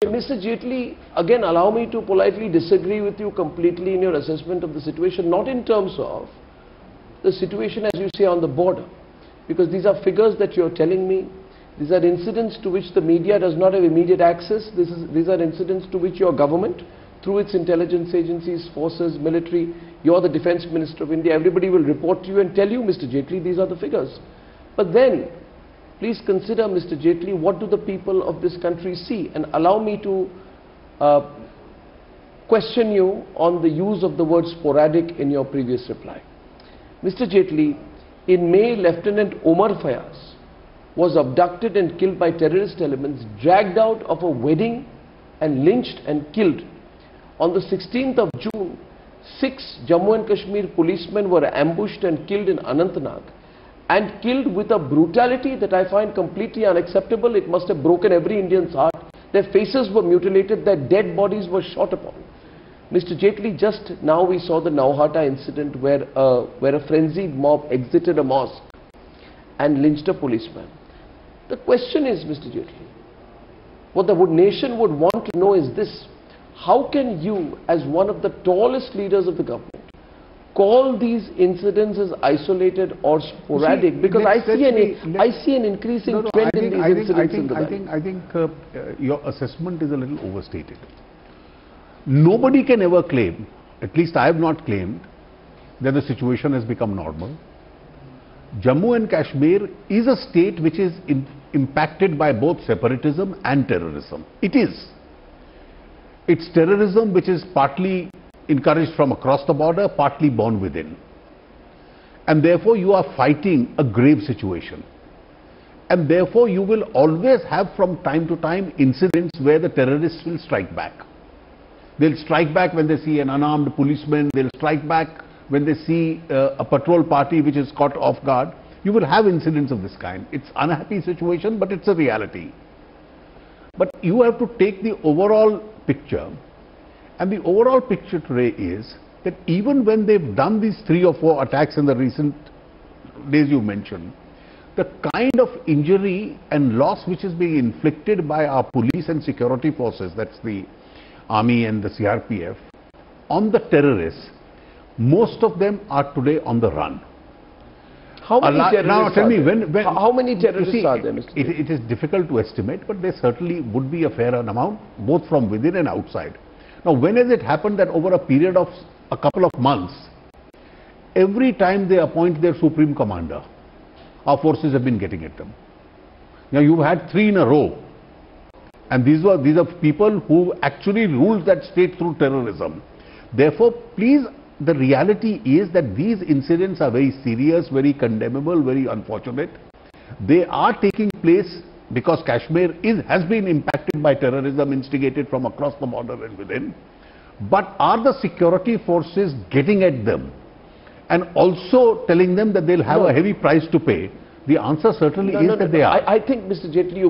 Mr. Jaitley, again, allow me to politely disagree with you completely in your assessment of the situation, not in terms of the situation, as you say, on the border, because these are figures that you're telling me. These are incidents to which the media does not have immediate access. These are incidents to which your government, through its intelligence agencies, forces, military, you're the Defence Minister of India, everybody will report to you and tell you, Mr. Jaitley, these are the figures. But then, please consider, Mr. Jaitley, what do the people of this country see? And allow me to question you on the use of the word sporadic in your previous reply. Mr. Jaitley, in May, Lieutenant Omar Fayaz was abducted and killed by terrorist elements, dragged out of a wedding and lynched and killed. On the 16th of June, 6 Jammu and Kashmir policemen were ambushed and killed in Anantnag, and killed with a brutality that I find completely unacceptable. It must have broken every Indian's heart. Their faces were mutilated, their dead bodies were shot upon. Mr. Jaitley, just now we saw the Nauhata incident where a frenzied mob exited a mosque and lynched a policeman. The question is, Mr. Jaitley, what the nation would want to know is this: how can you, as one of the tallest leaders of the government, call these incidents as isolated or sporadic? See, because I see an increasing trend in these incidents in the valley. I think your assessment is a little overstated. Nobody can ever claim, at least I have not claimed, that the situation has become normal. Jammu and Kashmir is a state which is impacted by both separatism and terrorism. It is. It's terrorism which is partly encouraged from across the border, partly born within. And therefore you are fighting a grave situation. And therefore you will always have from time to time incidents where the terrorists will strike back. They'll strike back when they see an unarmed policeman, they'll strike back when they see a patrol party which is caught off guard. You will have incidents of this kind. It's an unhappy situation, but it's a reality. But you have to take the overall picture. And the overall picture today is that even when they've done these 3 or 4 attacks in the recent days you mentioned, the kind of injury and loss which is being inflicted by our police and security forces, that's the Army and the CRPF, on the terrorists, most of them are today on the run. How many terrorists now tell me, how many terrorists are there, Mr. It is difficult to estimate, but there certainly would be a fair amount, both from within and outside. Now, when has it happened that over a period of a couple of months, every time they appoint their supreme commander, our forces have been getting at them? Now, you've had 3 in a row, and these are people who actually ruled that state through terrorism. Therefore, please, the reality is that these incidents are very serious, very condemnable, very unfortunate. They are taking place because Kashmir has been impacted by terrorism instigated from across the border and within. But are the security forces getting at them and also telling them that they'll have a heavy price to pay? The answer certainly is that they are. I think, Mr. Jaitley, you